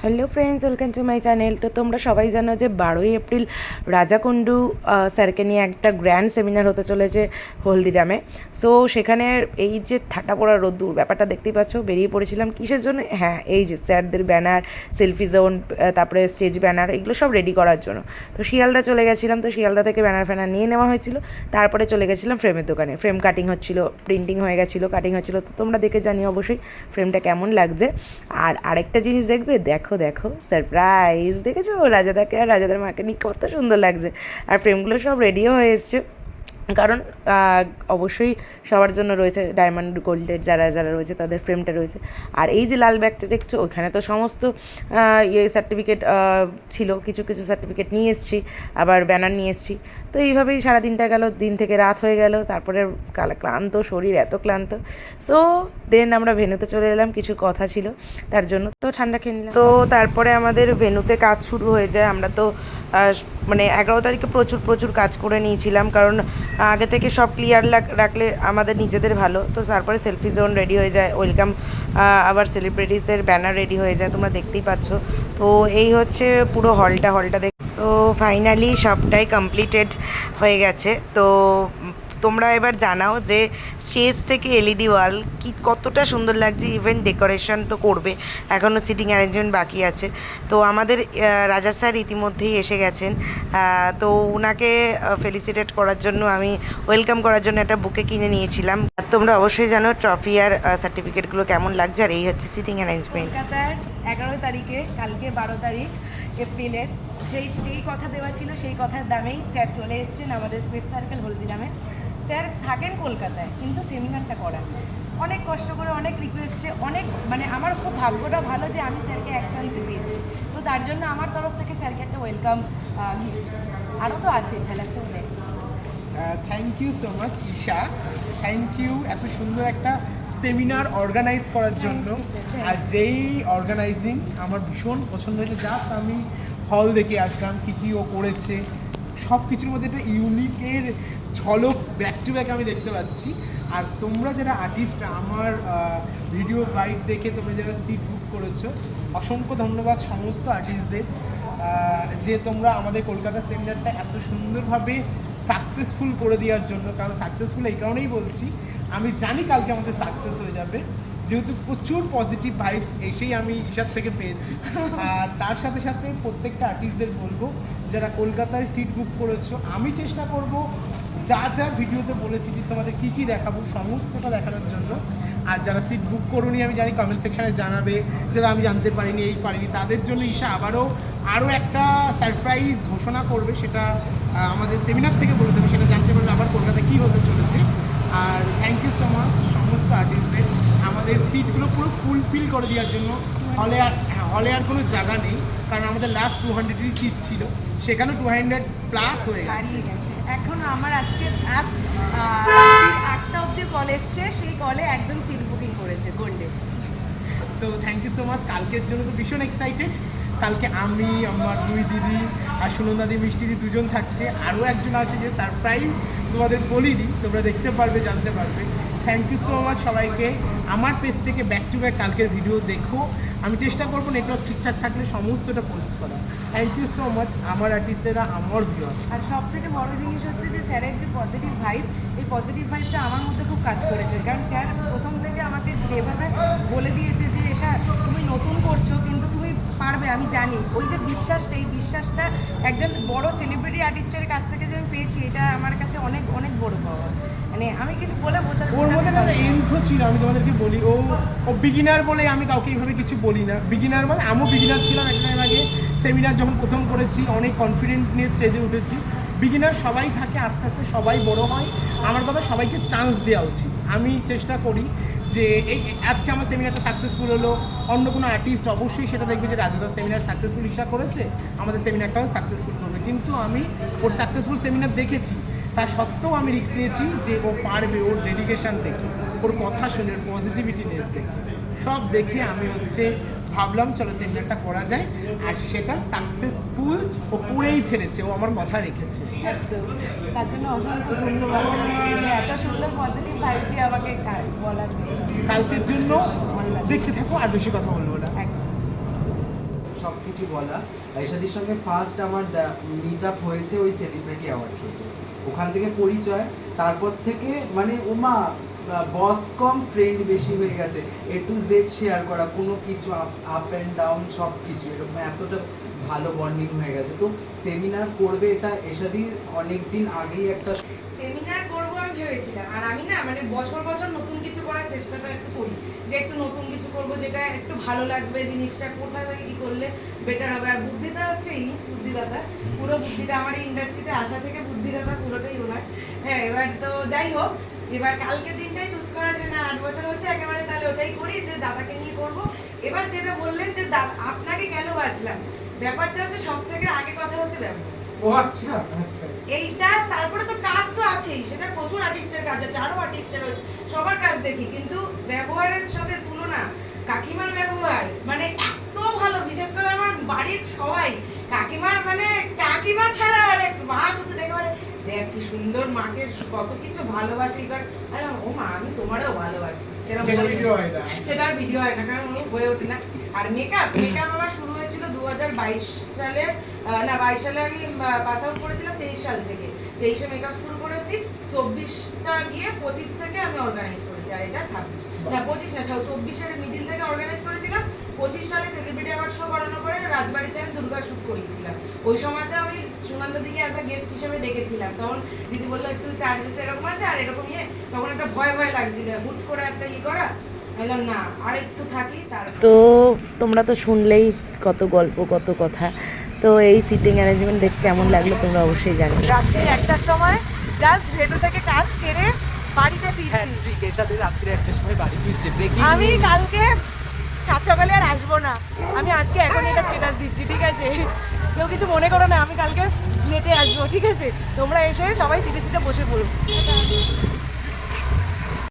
Hello friends, welcome to my channel. তো তোমরা সবাই জানো যে 12ই এপ্রিল রাজা কুণ্ডু স্যারকে নিয়ে একটা গ্র্যান্ড সেমিনার হতে চলেছে হলদিরামে। সো সেখানে এই যে ঠাটা পড়া রোদ্দুর ব্যাপারটা দেখতেই পাচ্ছ, বেরিয়ে পড়েছিলাম কিসের জন্য? হ্যাঁ, এই যে স্যারদের ব্যানার, সেলফি জোন, তারপরে স্টেজ ব্যানার, এগুলো সব রেডি করার জন্য। তো শিয়ালদা চলে গেছিলাম, তো শিয়ালদা থেকে ব্যানার ফ্যানার নিয়ে নেওয়া হয়েছিল। তারপরে চলে গেছিলাম ফ্রেমের দোকানে, ফ্রেম কাটিং হচ্ছিল, প্রিন্টিং হয়ে গেছিলো, কাটিং হচ্ছিলো। তো তোমরা দেখে জানিও অবশ্যই ফ্রেমটা কেমন লাগছে। আর আরেকটা জিনিস দেখবে, দেখো দেখো সারপ্রাইজ দেখেছো, রাজাদাকে আর রাজাদার মাকে নিয়ে কত সুন্দর লাগছে। আর ফ্রেমগুলো সব রেডিও হয়ে এসছে, কারণ অবশ্যই সবার জন্য রয়েছে ডায়মন্ড গোল্ডের যারা যারা রয়েছে তাদের ফ্রেমটা রয়েছে। আর এই যে লাল ব্যাগটা দেখছো, ওইখানে তো সমস্ত সার্টিফিকেট ছিল, কিছু কিছু সার্টিফিকেট নিয়ে এসেছি, আবার ব্যানার নিয়ে এসেছি। তো এইভাবেই সারা দিনটা গেল, দিন থেকে রাত হয়ে গেল। তারপরে ক্লান্ত শরীর, এত ক্লান্ত। সো দেন আমরা ভেন্যুতে চলে এলাম, কিছু কথা ছিল তার জন্য, তো ঠান্ডা খেয়ে নিলাম। তো তারপরে আমাদের ভেন্যুতে কাজ শুরু হয়ে যায়। আমরা তো মানে 11 তারিখে প্রচুর প্রচুর কাজ করে নিয়েছিলাম, কারণ আগে থেকে সব ক্লিয়ার রাখলে আমাদের নিজেদের ভালো। তো তারপরে সেলফি জোন রেডি হয়ে যায়, ওয়েলকাম আবার সেলিব্রিটিসের ব্যানার রেডি হয়ে যায়, তোমরা দেখতেই পাচ্ছ। তো এই হচ্ছে পুরো হলটা দেখ। সো ফাইনালি সবটাই কমপ্লিটেড হয়ে গেছে। তো তোমরা এবার জানাও যে স্টেজ থেকে এলইডি ওয়াল কি কতটা সুন্দর লাগছে। ইভেন ডেকোরেশন তো করবে, এখনও সিটিং অ্যারেঞ্জমেন্ট বাকি আছে। তো আমাদের রাজা স্যার ইতিমধ্যেই এসে গেছেন। তো ওনাকে ফেলিসিটেট করার জন্য, আমি ওয়েলকাম করার জন্য একটা বুকে কিনে নিয়েছিলাম। আর তোমরা অবশ্যই জানো ট্রফি আর সার্টিফিকেটগুলো কেমন লাগছে। আর এই হচ্ছে সিটিং অ্যারেঞ্জমেন্ট। কলকাতার 11 তারিখে, কালকে 12 তারিখ এপ্রিলের, যেই কথা দেওয়া ছিল সেই কথার দামেই স্যার চলে এসেছেন আমাদের স্পেস সার্কেল হলদিরামে। স্যার থাকেন কলকাতায়, কিন্তু সেমিনারটা করান অনেক কষ্ট করে, অনেক রিকোয়েস্টে, অনেক মানে আমার খুব ভাগ্যটা ভালো যে আমি স্যারকে এক চান্সে পেয়েছি। তো তার জন্য আমার তরফ থেকে স্যারকে একটা ওয়েলকাম গিফট। আরও তো আছে ঝালাকটা বলে। Thank you so much Isha, thank you এত সুন্দর একটা সেমিনার অর্গানাইজ করার জন্য। আর যেই অর্গানাইজিং আমার ভীষণ পছন্দ হয়েছে। জাস্ট আমি হল দেখে আসলাম, কী ও করেছে, সব কিছুর মধ্যে একটা ইউনিকের ঝলক ব্যাক টু ব্যাক আমি দেখতে পাচ্ছি। আর তোমরা যারা আর্টিস্ট, আমার ভিডিও বাইট দেখে তোমরা যারা সিট বুক করেছো, অসংখ্য ধন্যবাদ সমস্ত আর্টিস্টদের, যে তোমরা আমাদের কলকাতা সেমিনারটা এত সুন্দরভাবে সাকসেসফুল করে দেওয়ার জন্য। কারণ সাকসেসফুল এই কারণেই বলছি, আমি জানি কালকে আমাদের সাকসেস হয়ে যাবে, যেহেতু প্রচুর পজিটিভ ভাইবস এসেই আমি ঈশার থেকে পেয়েছি। আর তার সাথে সাথে প্রত্যেকটা আর্টিস্টদের বলবো, যারা কলকাতায় সিট বুক করেছো, আমি চেষ্টা করব যা যা ভিডিওতে বলেছি যে তোমাদের কী কী দেখাবো সমস্তটা দেখানোর জন্য। আর যারা সিট বুক করুনি, আমি জানি কমেন্ট সেকশানে জানাবে, যারা আমি জানতে পারিনি, পারিনি, তাদের জন্য ঈশা আরও একটা সারপ্রাইজ ঘোষণা করবে। সেটা আমাদের সেমিনার থেকে বলে দেবে, সেটা জানতে পারবে আবার কলকাতায় কী হতে চলেছে। আর থ্যাংক ইউ সো মাচ সমস্ত আর্টিস্টদের আমাদের সিটগুলো পুরো ফুলফিল করে দেওয়ার জন্য। হলে আর কোনো জায়গা নেই, কারণ আমাদের লাস্ট 200 সিট ছিল, সেখানেও 200 প্লাস হয়ে গেছে। এখন আমার আজকে 8টা অব্দি কল এসছে, সেই কলে একজন সিট বুকিং করেছে গোল্ডে। তো থ্যাংক ইউ সো মাচ। কালকের জন্য তো ভীষণ এক্সাইটেড। কালকে আমি, আমার 2 দিদি আর সুনন্দাদি, মিষ্টিদি দুজন থাকছে, আরও একজন আছে যে সারপ্রাইজ তোমাদের বলিনি, তোমরা দেখতে পারবে, জানতে পারবে। থ্যাংক ইউ সো মাচ সবাইকে। আমার পেজ থেকে ব্যাক টু ব্যাক কালকের ভিডিও দেখো, আমি চেষ্টা করবো নেটওয়ার্ক ঠিকঠাক থাকলে সমস্তটা পোস্ট করা। থ্যাংক ইউ সো মাচ আমার আর্টিস্টেরা, আমার ভিউয়ার্স। আর সব থেকে বড় জিনিস হচ্ছে যে স্যারের যে পজিটিভ ভাইব, এই পজিটিভ ভাইবটা আমার মধ্যে খুব কাজ করেছে। কারণ স্যার প্রথম থেকে আমাকে যেভাবে বলে দিয়েছে যে এসা তুমি নতুন করছো, কিন্তু তুমি পারবে, আমি জানি। ওই যে বিশ্বাসটা, এই বিশ্বাসটা একজন বড় সেলিব্রিটি আর্টিস্টের কাছ থেকে যে আমি পেয়েছি, এটা আমার কাছে অনেক অনেক বড় পাওয়া। মানে আমি কিছু বলে বোঝাতে, ওর মধ্যে না এন্থো ছিল, আমি তোমাদেরকে বলি, ও বিগিনার বলে আমি কাউকে এইভাবে কিছু বলি না। বিগিনার মানে আমিও বিগিনার ছিলাম একটা টাইম আগে, সেমিনার যখন প্রথম করেছি, অনেক কনফিডেন্ট নিয়ে স্টেজে উঠেছি। বিগিনার সবাই থাকে, আস্তে আস্তে সবাই বড় হয়। আমার কথা, সবাইকে চান্স দেওয়া উচিত। আমি চেষ্টা করি যে এই আজকে আমার সেমিনারটা সাকসেসফুল হলো, অন্য কোনো আর্টিস্ট অবশ্যই সেটা দেখবে যে রাজাদার সেমিনার সাকসেসফুল ঈশা করেছে, আমাদের সেমিনারটাও সাকসেসফুল করবে। কিন্তু আমি ওর সাকসেসফুল সেমিনার দেখেছি, তা সত্ত্বেও আমি রিস্ক নিয়েছি যে ও পারবে। ওর ডেডিকেশান দেখে, ওর কথা শুনে, ওর পজিটিভিটি নিয়ে দেখে, সব দেখে আমি ভাবলাম চলো সেমিনারটা করা যায়। আর সেটা সাকসেসফুল ও পুরেই ছেড়েছে, ও আমার কথা রেখেছে। একদম, তার জন্য অসংখ্য ধন্যবাদ। এত সুন্দর পজিটিভ ভাইব দিয়ে আমাকে বলার জন্য। কালকের জন্য দেখতে থাকো, আর বেশি কথা বলবো না। সব কিছু বলা। এশাদির সঙ্গে ফার্স্ট আমার মিট আপ হয়েছে ওই সেলিব্রিটি অ্যাওয়ার্ড শোতে, ওখান থেকে পরিচয়। তারপর থেকে মানে ওমা বস কম ফ্রেন্ড বেশি হয়ে গেছে, A to Z শেয়ার করা, কোনো কিছু আপ অ্যান্ড ডাউন সব কিছু, এরকম এতটা ভালো বন্ডিং হয়ে গেছে। তো সেমিনার করবে এটা এশাদির অনেক দিন আগেই একটা সেমিনার করবো আমি ভেবেছিলাম, আর আমি না মানে বছর বছর নতুন কিছু করার চেষ্টাটা একটু করি, যে একটু নতুন কিছু করবো যেটা একটু ভালো লাগবে, জিনিসটা কোথা থেকে কি করলে বেটার হবে। আর বুদ্ধিটা হচ্ছে ইনি বুদ্ধিদাতা, পুরো বুদ্ধিটা আমার এই ইন্ডাস্ট্রিতে আসা থেকে বুদ্ধিদাতা পুরোটাই ওনার। হ্যাঁ, এবার তো যাই হোক, এবার কালকে দিনটাই চুজ করা যে না 8 বছর হচ্ছে একেবারে তাহলে ওটাই করি, যে দাদাকে নিয়ে করবো। এবার যেটা বললেন যে আপনাকে কেন বাঁচলাম, ব্যাপারটা হচ্ছে সব থেকে আগে কথা হচ্ছে ব্যবহার। ও আচ্ছা আচ্ছা। এইটা তারপরে তো কাজ তো আছেই, সেটা প্রচুর আর্টিস্টের কাজ আছে, আরো আর্টিস্টের রয়েছে, সবার কাজ দেখি, কিন্তু ব্যবহারের সাথে তুলনা কাকিমার ব্যবহার মানে এত ভালো। বিশেষ করে আমার বাড়ির সবাই কাকিমার মানে কাকিমা ছাড়া মানে মা শুধু দেখে মানে দেখ কি সুন্দর মাকে কত কিছু ভালোবাসি, কারণ ও মা আমি তোমারও ভালোবাসি, এরকম ভিডিও হয় না, সেটা আর ভিডিও হয় না, কারণ ওগুলো হয়ে ওঠে না। আর মেকআপ আমার শুরু হয়েছিল 2022 সালে, না 22 সালে আমি পাস আউট করেছিলাম, 23 সাল থেকে 23-এ মেকআপ শুরু করেছি, 24টা গিয়ে 25 থেকে আমি অর্গানাইজ করেছি, আর এটা 26 না 25 না 24-এর মিডিল থেকে অর্গানাইজ করেছিলাম। 25 সালে সেলিব্রিটি অ্যাওয়ার্ড শো করানোর পরে রাজবাড়িতে আমি দুর্গা শুট করিয়েছিলাম, ওই সময়তে আমি সুনন্দা দিকে অ্যাজ আ গেস্ট হিসেবে ডেকেছিলাম। তখন দিদি বললো একটু চার্জেস এরকম আছে আর এরকম তখন একটা ভয় ভয় লাগছিল, হুট করে একটা করা, বললাম না আর একটু থাকি। তো তোমরা তো শুনলেই কত গল্প কত কথা। তো এই সিটিং অ্যারেঞ্জমেন্ট দেখে কেমন লাগলো তোমরা অবশ্যই জানিও। রাত্রি 1টার সময় জাস্ট ভেনু থেকে কাজ সেরে বাড়িতে ফিরছি। এশাদি রাত্রি 1টার সময় বাড়ি ফিরছে। আমি কালকে সাত সকালে আর আসবো না, আমি আজকে এখন এটা স্ট্যাটাস দিচ্ছি, ঠিক আছে? কেউ কিছু মনে করো না, আমি কালকে লেটে আসবো, ঠিক আছে? তোমরা এসে সবাই সিটে সিটে বসে পড়ো।